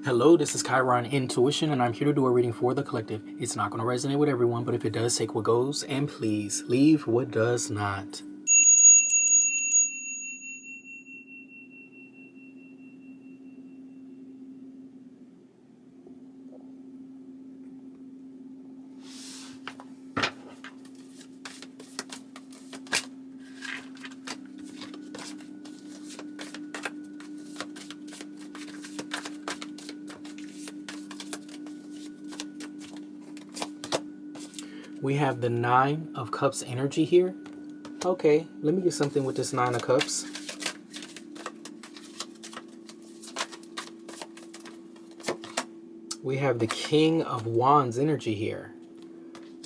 Hello, this is Chiron Intuition, and I'm here to do a reading for the collective. It's not going to resonate with everyone, but if it does, take what goes, and please leave what does not. We have the Nine of Cups energy here. Okay, let me get something with this Nine of Cups. We have the King of Wands energy here.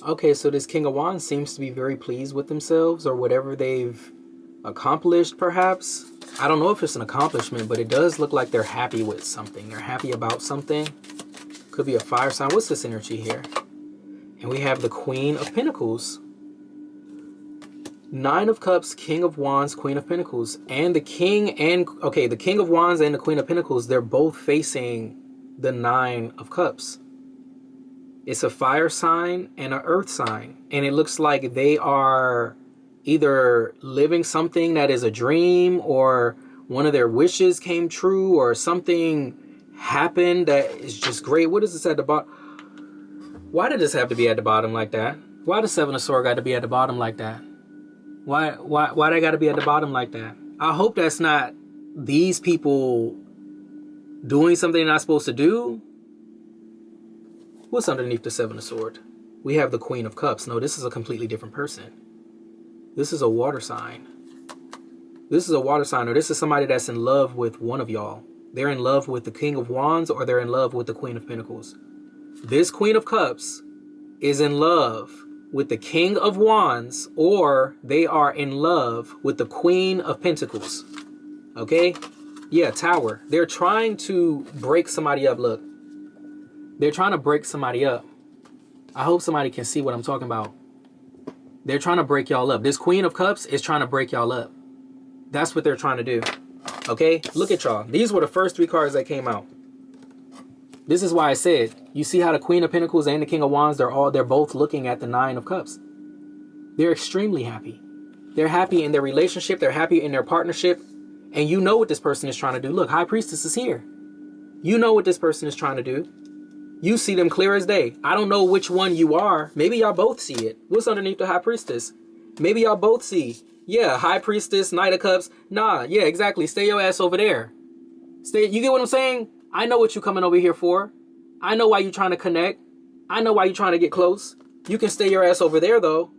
Okay, so this King of Wands seems to be very pleased with themselves or whatever they've accomplished, perhaps. I don't know if it's an accomplishment, but it does look like they're happy with something. They're happy about something. Could be a fire sign. What's this energy here? And we have the Queen of Pentacles. Nine of Cups, King of Wands, Queen of Pentacles. And the King and... Okay, the King of Wands and the Queen of Pentacles, they're both facing the Nine of Cups. It's a fire sign and an earth sign. And it looks like they are either living something that is a dream, or one of their wishes came true, or something happened that is just great. What is this at the bottom? Why did this have to be at the bottom like that? Why the Seven of Swords got to be at the bottom like that? Why they got to be at the bottom like that? I hope that's not these people doing something they're not supposed to do. What's underneath the Seven of Swords? We have the Queen of Cups. No, this is a completely different person. This is a water sign. This is a water sign, or this is somebody that's in love with one of y'all. They're in love with the King of Wands, or they're in love with the Queen of Pentacles. This Queen of Cups is in love with the King of Wands, or they are in love with the Queen of Pentacles. Okay? Yeah, Tower. They're trying to break somebody up. Look. They're trying to break somebody up. I hope somebody can see what I'm talking about. They're trying to break y'all up. This Queen of Cups is trying to break y'all up. That's what they're trying to do. Okay? Look at y'all. These were the first three cards that came out. This is why I said, you see how the Queen of Pentacles and the King of Wands, they're both looking at the Nine of Cups. They're extremely happy. They're happy in their relationship. They're happy in their partnership. And you know what this person is trying to do. Look, High Priestess is here. You know what this person is trying to do. You see them clear as day. I don't know which one you are. Maybe y'all both see it. What's underneath the High Priestess? Maybe y'all both see. Yeah, High Priestess, Knight of Cups. Nah, yeah, exactly. Stay your ass over there. Stay. You get what I'm saying? I know what you're coming over here for. I know why you're trying to connect. I know why you're trying to get close. You can stay your ass over there, though.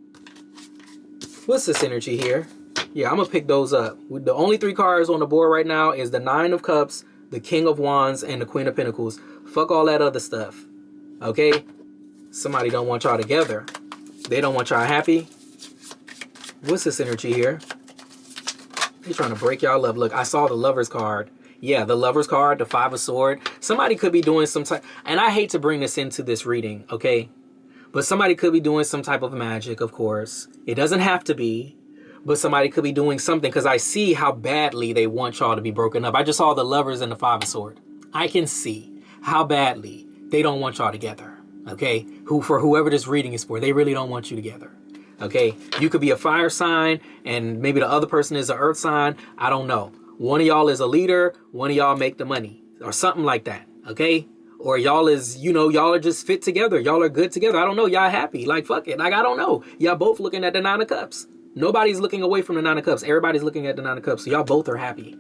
What's this energy here? Yeah, I'm going to pick those up. The only three cards on the board right now is the Nine of Cups, the King of Wands, and the Queen of Pentacles. Fuck all that other stuff. Okay? Somebody don't want y'all together. They don't want y'all happy. What's this energy here? They're trying to break y'all up. Look, I saw the Lover's card. Yeah, the Lover's card, the Five of Swords. Somebody could be doing some type... And I hate to bring this into this reading, okay? But somebody could be doing some type of magic, of course. It doesn't have to be. But somebody could be doing something, because I see how badly they want y'all to be broken up. I just saw the Lovers and the Five of Swords. I can see how badly they don't want y'all together, okay? For whoever this reading is for, they really don't want you together, okay? You could be a fire sign, and maybe the other person is an earth sign. I don't know. One of y'all is a leader, one of y'all make the money, or something like that, okay? Or y'all is, y'all are just fit together. Y'all are good together. I don't know. Y'all happy. Like, fuck it. Like, I don't know. Y'all both looking at the Nine of Cups. Nobody's looking away from the Nine of Cups. Everybody's looking at the Nine of Cups. So y'all both are happy,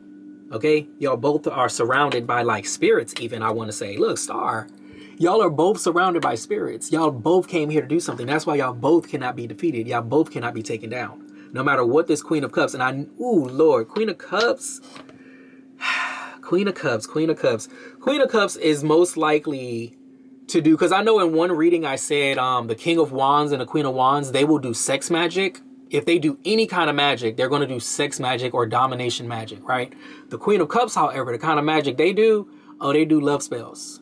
okay? Y'all both are surrounded by, like, spirits even, I want to say. Look, Star. Y'all are both surrounded by spirits. Y'all both came here to do something. That's why y'all both cannot be defeated. Y'all both cannot be taken down. No matter what this Queen of Cups, and ooh, Lord, Queen of Cups. Queen of Cups, Queen of Cups. Queen of Cups is most likely to do, because I know in one reading I said the King of Wands and the Queen of Wands, they will do sex magic. If they do any kind of magic, they're going to do sex magic or domination magic, right? The Queen of Cups, however, the kind of magic they do, they do love spells.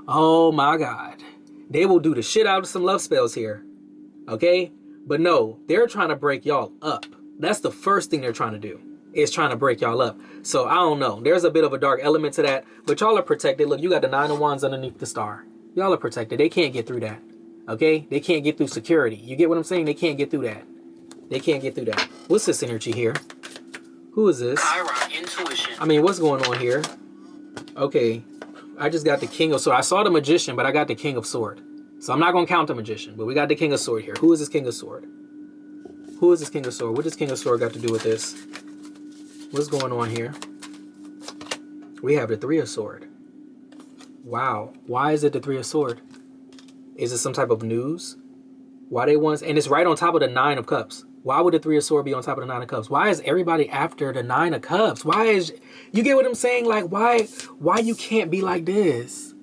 Oh my God. They will do the shit out of some love spells here, okay? But no, they're trying to break y'all up. That's the first thing they're trying to do. is trying to break y'all up. So I don't know. There's a bit of a dark element to that, but y'all are protected. Look, you got the 9 of Wands underneath the star. Y'all are protected. They can't get through that. Okay? They can't get through security. You get what I'm saying? They can't get through that. They can't get through that. What's this energy here? Who is this? Chiron Intuition. I mean, what's going on here? Okay. I just got the King of Sword. I saw the Magician, but I got the King of Sword. So I'm not going to count the Magician, but we got the King of Sword here. Who is this King of Sword? Who is this King of Sword? What does King of Sword got to do with this? What's going on here? We have the 3 of Sword. Wow. Why is it the 3 of Sword? Is it some type of news? Why they want... And it's right on top of the 9 of Cups. Why would the 3 of Sword be on top of the 9 of Cups? Why is everybody after the 9 of Cups? Why is... You get what I'm saying? Like, why you can't be like this?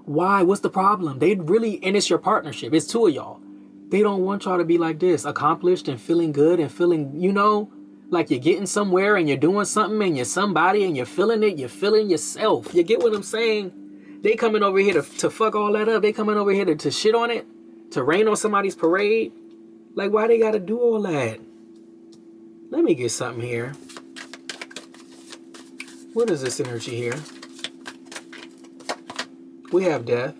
Why? What's the problem? They really... And it's your partnership. It's 2 of y'all. They don't want y'all to be like this. Accomplished and feeling good and feeling, you know... Like you're getting somewhere and you're doing something and you're somebody and you're feeling it. You're feeling yourself. You get what I'm saying? They coming over here to fuck all that up. They coming over here to shit on it. To rain on somebody's parade. Like, why they got to do all that? Let me get something here. What is this energy here? We have death.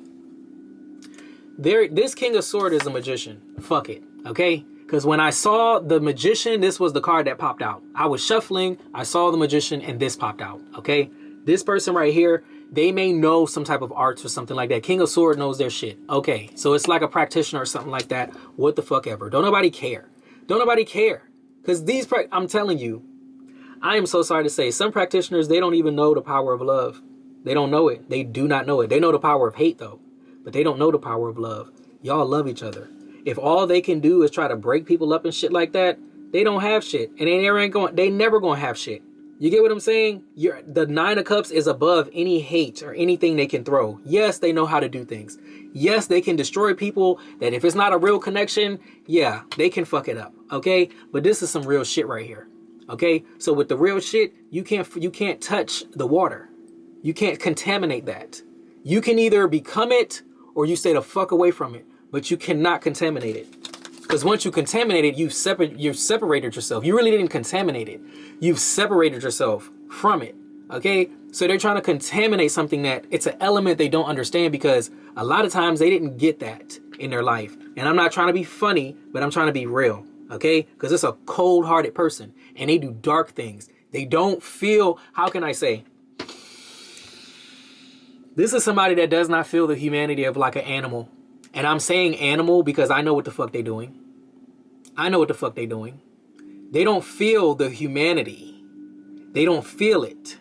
This King of Sword is a magician. Fuck it. Okay? Because when I saw the Magician, this was the card that popped out. I was shuffling, I saw the Magician, and this popped out, okay? This person right here, they may know some type of arts or something like that. King of Sword knows their shit. Okay, so it's like a practitioner or something like that. What the fuck ever. Don't nobody care. Don't nobody care. Because I'm telling you, I am so sorry to say, some practitioners, they don't even know the power of love. They don't know it. They do not know it. They know the power of hate, though. But they don't know the power of love. Y'all love each other. If all they can do is try to break people up and shit like that, they don't have shit. And they never gonna have shit. You get what I'm saying? The 9 of Cups is above any hate or anything they can throw. Yes, they know how to do things. Yes, they can destroy people that if it's not a real connection, yeah, they can fuck it up. Okay? But this is some real shit right here. Okay? So with the real shit, you can't touch the water. You can't contaminate that. You can either become it or you stay the fuck away from it. But you cannot contaminate it. Because once you contaminate it, you've separated yourself. You really didn't contaminate it. You've separated yourself from it. Okay? So they're trying to contaminate something that it's an element they don't understand because a lot of times they didn't get that in their life. And I'm not trying to be funny, but I'm trying to be real. Okay? Because it's a cold-hearted person. And they do dark things. They don't feel, how can I say? This is somebody that does not feel the humanity of like an animal. And I'm saying animal because I know what the fuck they're doing. I know what the fuck they're doing. They don't feel the humanity. They don't feel it.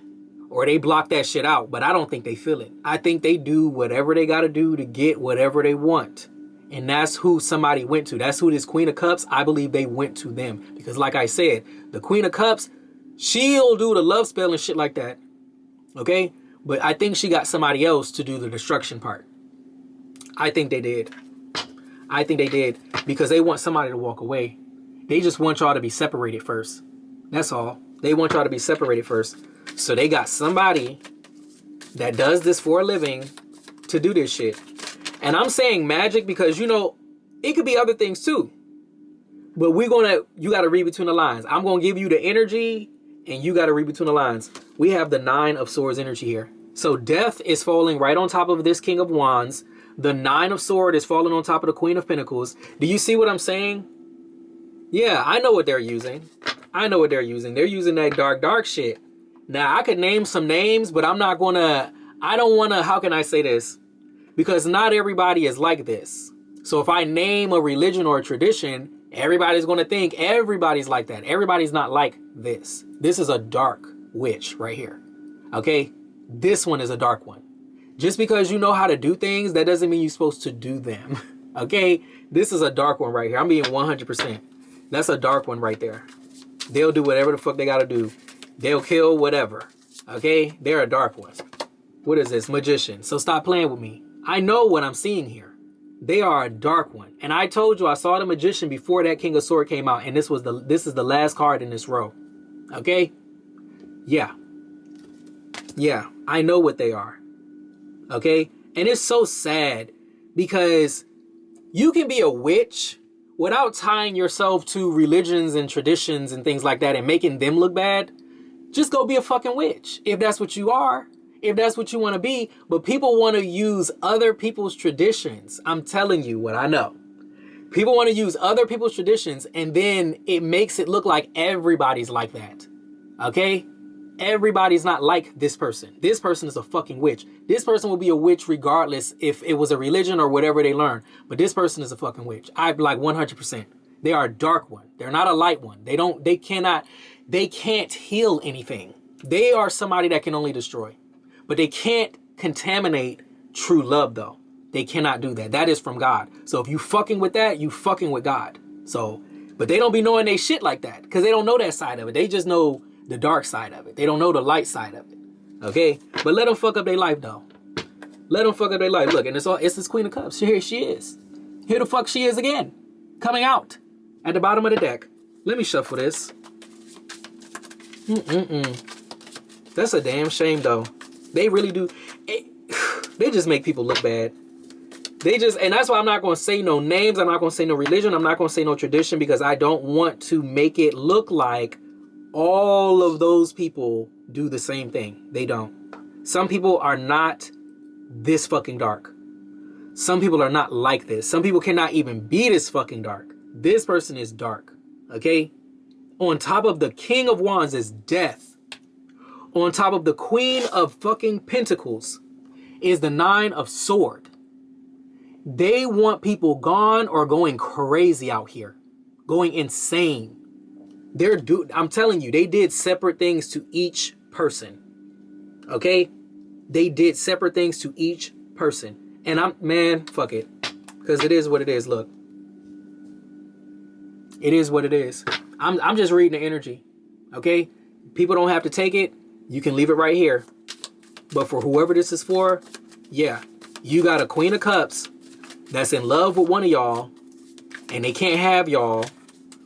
Or they block that shit out. But I don't think they feel it. I think they do whatever they got to do to get whatever they want. And that's who somebody went to. That's who this Queen of Cups, I believe they went to them. Because like I said, the Queen of Cups, she'll do the love spell and shit like that. Okay? But I think she got somebody else to do the destruction part. I think they did. I think they did because they want somebody to walk away. They just want y'all to be separated first. That's all. They want y'all to be separated first. So they got somebody that does this for a living to do this shit. And I'm saying magic because, you know, it could be other things too. But you got to read between the lines. I'm going to give you the energy and you got to read between the lines. We have the 9 of Swords energy here. So death is falling right on top of this King of Wands. The 9 of Swords is falling on top of the Queen of Pentacles. Do you see what I'm saying? Yeah, I know what they're using. I know what they're using. They're using that dark shit. Now, I could name some names, but I don't want to, how can I say this? Because not everybody is like this. So if I name a religion or a tradition, everybody's going to think everybody's like that. Everybody's not like this. This is a dark witch right here. Okay? This one is a dark one. Just because you know how to do things, that doesn't mean you're supposed to do them. Okay? This is a dark one right here. I'm being 100%. That's a dark one right there. They'll do whatever the fuck they got to do. They'll kill whatever. Okay? They're a dark one. What is this? Magician. So stop playing with me. I know what I'm seeing here. They are a dark one. And I told you I saw the Magician before that King of Swords came out. And this is the last card in this row. Okay? Yeah. Yeah. I know what they are. Okay? And it's so sad because you can be a witch without tying yourself to religions and traditions and things like that and making them look bad, just go be a fucking witch if that's what you are, if that's what you want to be. But people want to use other people's traditions. I'm telling you what I know. People want to use other people's traditions, and then it makes it look like everybody's like that. Okay? Everybody's not like this person. This person is a fucking witch. This person will be a witch regardless if it was a religion or whatever they learn. But this person is a fucking witch. I like 100%. They are a dark one. They're not a light one. They can't heal anything. They are somebody that can only destroy. But they can't contaminate true love though. They cannot do that. That is from God. So if you fucking with that, you fucking with God. So, but they don't be knowing they shit like that because they don't know that side of it. They just know the dark side of it. They don't know the light side of it. Okay? But let them fuck up their life though. Let them fuck up their life. Look, and it's this Queen of Cups. Here she is. Here the fuck she is again. Coming out at the bottom of the deck. Let me shuffle this. That's a damn shame though. They really do. They just make people look bad. And that's why I'm not going to say no names. I'm not going to say no religion. I'm not going to say no tradition because I don't want to make it look like all of those people do the same thing. They don't. Some people are not this fucking dark. Some people are not like this. Some people cannot even be this fucking dark. This person is dark. Okay? On top of the King of Wands is death. On top of the Queen of fucking Pentacles is the Nine of Swords. They want people gone or going crazy out here. Going insane. I'm telling you, they did separate things to each person. Okay? They did separate things to each person. And man, fuck it. Because it is what it is, look. It is what it is. I'm just reading the energy. Okay? People don't have to take it. You can leave it right here. But for whoever this is for, yeah. You got a Queen of Cups that's in love with one of y'all, and they can't have y'all,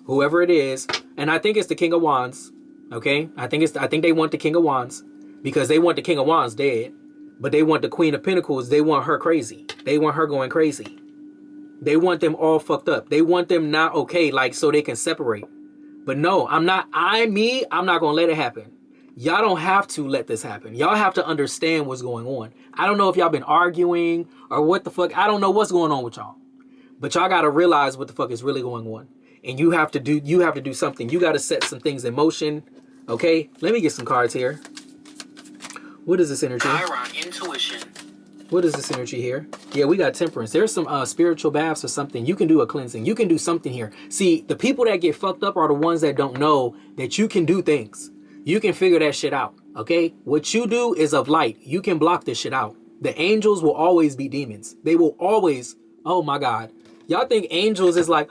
whoever it is. And I think it's the King of Wands. Okay? I think they want the King of Wands because they want the King of Wands dead. But they want the Queen of Pentacles. They want her crazy. They want her going crazy. They want them all fucked up. They want them not okay, like so they can separate. But no, I'm not going to let it happen. Y'all don't have to let this happen. Y'all have to understand what's going on. I don't know if y'all been arguing or what the fuck. I don't know what's going on with y'all. But y'all got to realize what the fuck is really going on. And you have to do something. You got to set some things in motion. Okay? Let me get some cards here. What is this energy? Chiron Intuition. What is this energy here? Yeah, we got temperance. There's some spiritual baths or something. You can do a cleansing. You can do something here. See, the people that get fucked up are the ones that don't know that you can do things. You can figure that shit out, okay? What you do is of light. You can block this shit out. The angels will always be demons. They will always, oh my God. Y'all think angels is like,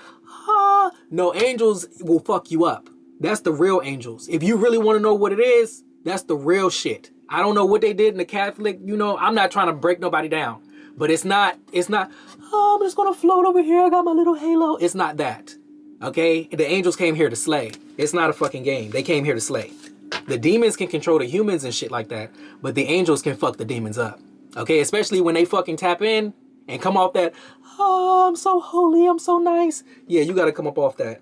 no, angels will fuck you up. That's the real angels. If you really want to know what it is, that's the real shit. I don't know what they did in the Catholic, I'm not trying to break nobody down. But it's not, I'm just going to float over here. I got my little halo. It's not that, okay? The angels came here to slay. It's not a fucking game. They came here to slay. The demons can control the humans and shit like that, but the angels can fuck the demons up. Okay, especially when they fucking tap in and come off that, I'm so holy, I'm so nice. Yeah, you got to come up off that.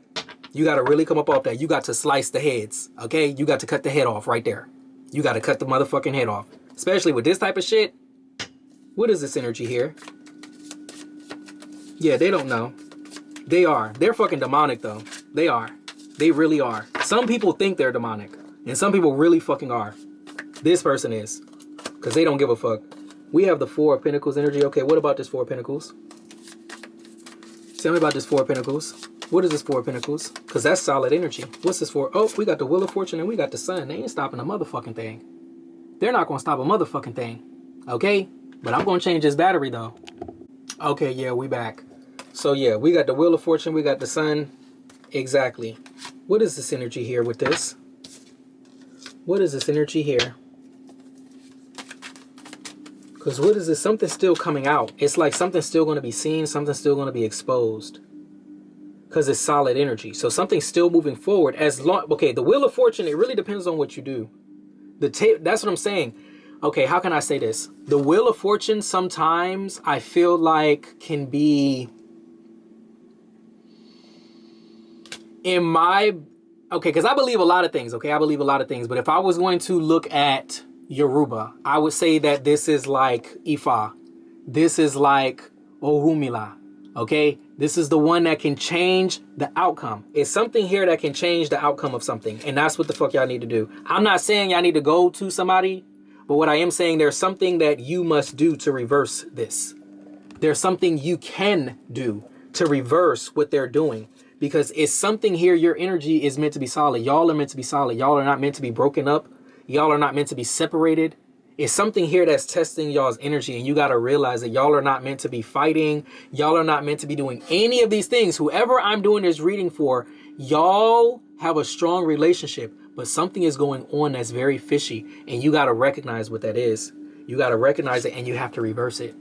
You got to really come up off that. You got to slice the heads, okay? You got to cut the head off right there. You got to cut the motherfucking head off. Especially with this type of shit. What is this energy here? Yeah, they don't know. They're fucking demonic though. They are. They really are. Some people think they're demonic. And some people really fucking are. This person is. Because they don't give a fuck. We have the Four of Pentacles energy. Okay, what about this Four of Pentacles? Tell me about this Four of Pentacles. What is this Four of Pentacles? Because that's solid energy. What's this for? Oh, we got the Wheel of Fortune and we got the Sun. They ain't stopping a motherfucking thing. They're not going to stop a motherfucking thing. Okay? But I'm going to change this battery though. Okay, yeah, we back. So yeah, we got the Wheel of Fortune. We got the Sun. Exactly. What is this energy here with this? What is this energy here? Because what is this? Something's still coming out. It's like something's still going to be seen. Something's still going to be exposed. Because it's solid energy. So something's still moving forward. Okay, the Wheel of Fortune, it really depends on what you do. That's what I'm saying. Okay, how can I say this? The Wheel of Fortune sometimes I feel like can be... in my, okay, because I believe a lot of things, okay? I believe a lot of things. But if I was going to look at Yoruba, I would say that this is like Ifa. This is like Orunmila, okay? This is the one that can change the outcome. It's something here that can change the outcome of something. And that's what the fuck y'all need to do. I'm not saying y'all need to go to somebody, but what I am saying, there's something that you must do to reverse this. There's something you can do to reverse what they're doing. Because it's something here, your energy is meant to be solid. Y'all are meant to be solid. Y'all are not meant to be broken up. Y'all are not meant to be separated. It's something here that's testing y'all's energy, and you got to realize that y'all are not meant to be fighting. Y'all are not meant to be doing any of these things. Whoever I'm doing this reading for, y'all have a strong relationship, but something is going on that's very fishy, and you got to recognize what that is. You got to recognize it, and you have to reverse it.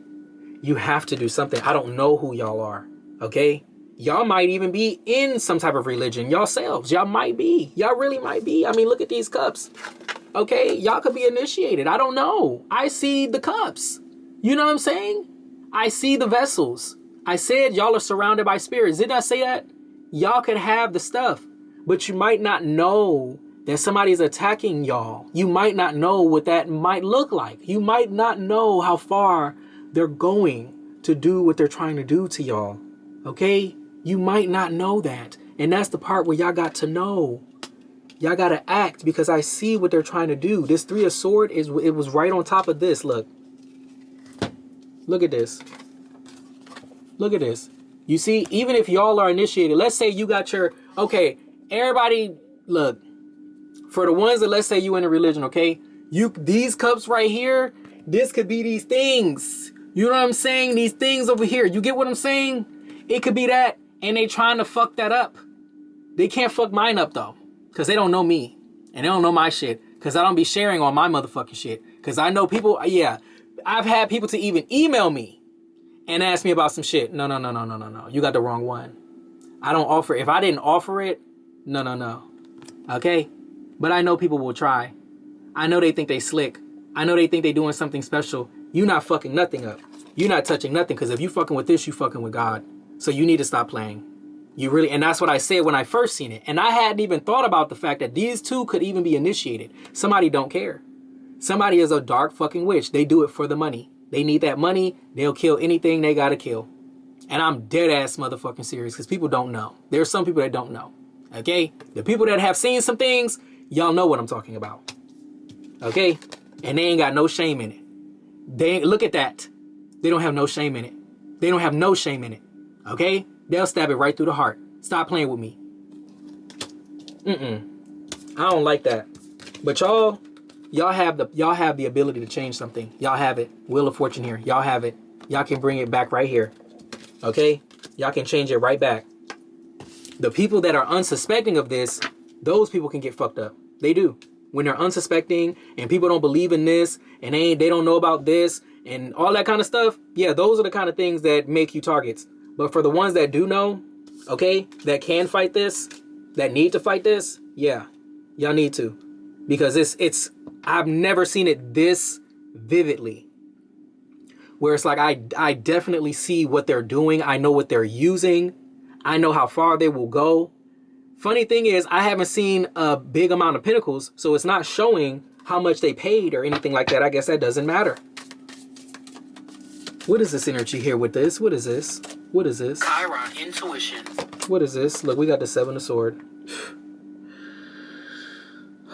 You have to do something. I don't know who y'all are, okay? Y'all might even be in some type of religion yourselves. Y'all might be. Y'all really might be. I mean, look at these cups. Okay, y'all could be initiated. I don't know. I see the cups. You know what I'm saying? I see the vessels. I said y'all are surrounded by spirits. Didn't I say that? Y'all could have the stuff, but you might not know that somebody's attacking y'all. You might not know what that might look like. You might not know how far they're going to do what they're trying to do to y'all. Okay? You might not know that. And that's the part where y'all got to know. Y'all got to act, because I see what they're trying to do. This Three of Swords, it was right on top of this. Look. Look at this. Look at this. You see, even if y'all are initiated, let's say you got your, okay, everybody, look, for the ones that, let's say you in a religion, okay, these cups right here, this could be these things. You know what I'm saying? These things over here. You get what I'm saying? It could be that, and they trying to fuck that up. They can't fuck mine up, though. Because they don't know me. And they don't know my shit. Because I don't be sharing on my motherfucking shit. Because I know people, yeah. I've had people to even email me and ask me about some shit. No. You got the wrong one. I don't offer. If I didn't offer it, no. Okay? But I know people will try. I know they think they slick. I know they think they doing something special. You not fucking nothing up. You not touching nothing. Because if you fucking with this, you fucking with God. So you need to stop playing. You really, and that's what I said when I first seen it. And I hadn't even thought about the fact that these two could even be initiated. Somebody don't care. Somebody is a dark fucking witch. They do it for the money. They need that money. They'll kill anything they gotta kill. And I'm dead ass motherfucking serious, because people don't know. There's some people that don't know. Okay? The people that have seen some things, y'all know what I'm talking about. Okay? And they ain't got no shame in it. They ain't, look at that. They don't have no shame in it. They don't have no shame in it. Okay? They'll stab it right through the heart. Stop playing with me. I don't like that. But y'all have the ability to change something. Y'all have it. Wheel of Fortune here. Y'all have it. Y'all can bring it back right here. Okay? Y'all can change it right back. The people that are unsuspecting of this, those people can get fucked up. They do. When they're unsuspecting and people don't believe in this and they don't know about this and all that kind of stuff, yeah, those are the kind of things that make you targets. But for the ones that do know, okay, that can fight this, that need to fight this, yeah, y'all need to. Because I've never seen it this vividly. Where it's like, I definitely see what they're doing. I know what they're using. I know how far they will go. Funny thing is, I haven't seen a big amount of pentacles, so it's not showing how much they paid or anything like that. I guess that doesn't matter. What is this energy here with this? What is this? What is this? Chiron Intuition. What is this? Look, we got the Seven of Swords.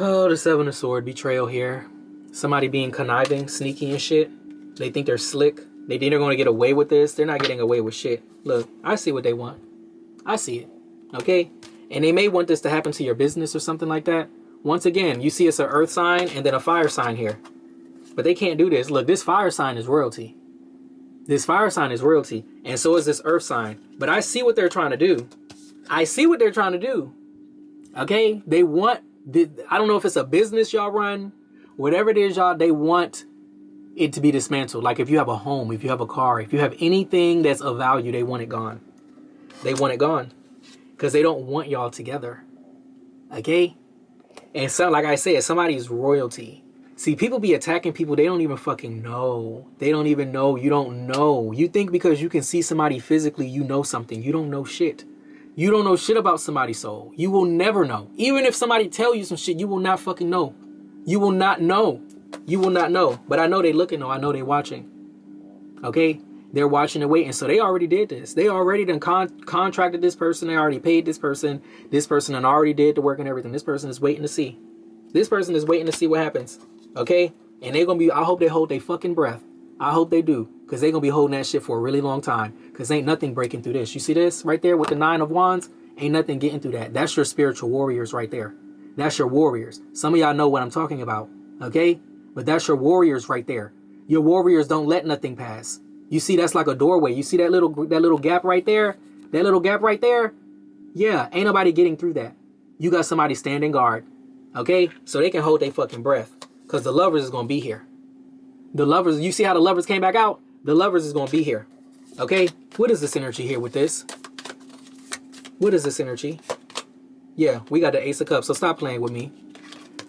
Oh, the Seven of Swords. Betrayal here. Somebody being conniving, sneaky and shit. They think they're slick. They think they're going to get away with this. They're not getting away with shit. Look, I see what they want. I see it. Okay? And they may want this to happen to your business or something like that. Once again, you see it's an earth sign and then a fire sign here. But they can't do this. Look, this fire sign is royalty. This fire sign is royalty, and so is this earth sign. But I see what they're trying to do. I see what they're trying to do. Okay? They want, I don't know if it's a business y'all run, whatever it is y'all, they want it to be dismantled. Like if you have a home, if you have a car, if you have anything that's of value, they want it gone. They want it gone. Because they don't want y'all together. Okay? And so, like I said, somebody's royalty. See, people be attacking people they don't even fucking know. They don't even know. You don't know. You think because you can see somebody physically, you know something. You don't know shit. You don't know shit about somebody's soul. You will never know. Even if somebody tell you some shit, you will not fucking know. You will not know. You will not know. But I know they looking though. I know they watching. Okay? They're watching and waiting. So they already did this. They already done contracted this person. They already paid this person. This person done already did the work and everything. This person is waiting to see. This person is waiting to see what happens. Okay? And they're going to be, I hope they hold their fucking breath. I hope they do. Because they're going to be holding that shit for a really long time. Because ain't nothing breaking through this. You see this right there with the 9 of Wands? Ain't nothing getting through that. That's your spiritual warriors right there. That's your warriors. Some of y'all know what I'm talking about. Okay? But that's your warriors right there. Your warriors don't let nothing pass. You see, that's like a doorway. You see that little gap right there? That little gap right there? Yeah, ain't nobody getting through that. You got somebody standing guard. Okay? So they can hold their fucking breath. Because the lovers is going to be here. The lovers, you see how the lovers came back out? The lovers is going to be here. Okay? What is this energy here with this? What is this energy? Yeah, we got the Ace of Cups, so stop playing with me.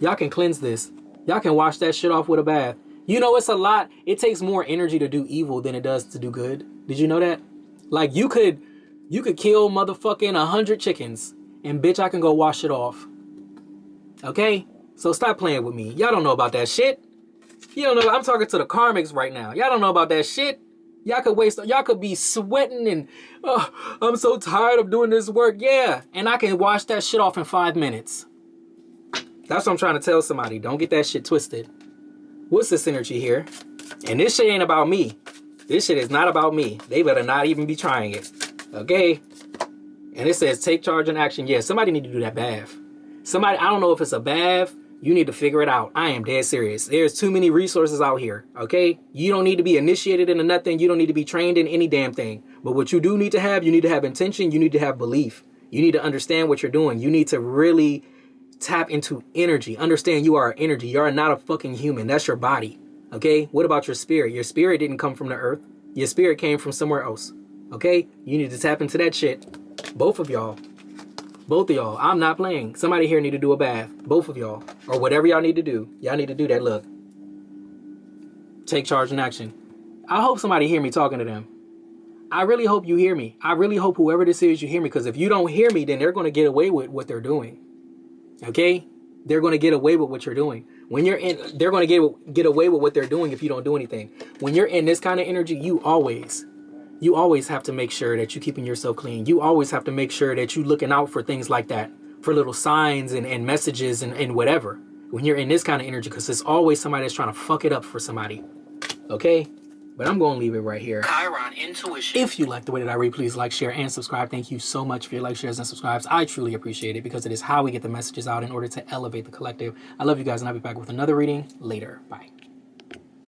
Y'all can cleanse this. Y'all can wash that shit off with a bath. You know, it's a lot. It takes more energy to do evil than it does to do good. Did you know that? Like, you could kill motherfucking 100 chickens, and bitch, I can go wash it off. Okay? So stop playing with me. Y'all don't know about that shit. You don't know. I'm talking to the karmics right now. Y'all don't know about that shit. Y'all could be sweating and, oh, I'm so tired of doing this work. Yeah. And I can wash that shit off in 5 minutes. That's what I'm trying to tell somebody. Don't get that shit twisted. What's this energy here? And this shit ain't about me. This shit is not about me. They better not even be trying it. Okay? And it says take charge and action. Yeah, somebody need to do that bath. Somebody, I don't know if it's a bath. You need to figure it out. I am dead serious. There's too many resources out here, okay? You don't need to be initiated into nothing. You don't need to be trained in any damn thing. But what you do need to have, you need to have intention. You need to have belief. You need to understand what you're doing. You need to really tap into energy. Understand you are energy. You are not a fucking human. That's your body, okay? What about your spirit? Your spirit didn't come from the earth. Your spirit came from somewhere else, okay? You need to tap into that shit. Both of y'all. Both of y'all. I'm not playing. Somebody here need to do a bath. Both of y'all. Or whatever y'all need to do. Y'all need to do that. Look. Take charge and action. I hope somebody hear me talking to them. I really hope you hear me. I really hope whoever this is, you hear me. Because if you don't hear me, then they're going to get away with what they're doing. Okay? They're going to get away with what you're doing. When you're in, they're going to get away with what they're doing if you don't do anything. When you're in this kind of energy, you always have to make sure that you're keeping yourself clean. You always have to make sure that you're looking out for things like that, for little signs and messages and whatever. When you're in this kind of energy, because there's always somebody that's trying to fuck it up for somebody. Okay? But I'm going to leave it right here. Chiron Intuition. If you like the way that I read, please like, share, and subscribe. Thank you so much for your likes, shares, and subscribes. I truly appreciate it because it is how we get the messages out in order to elevate the collective. I love you guys, and I'll be back with another reading later. Bye.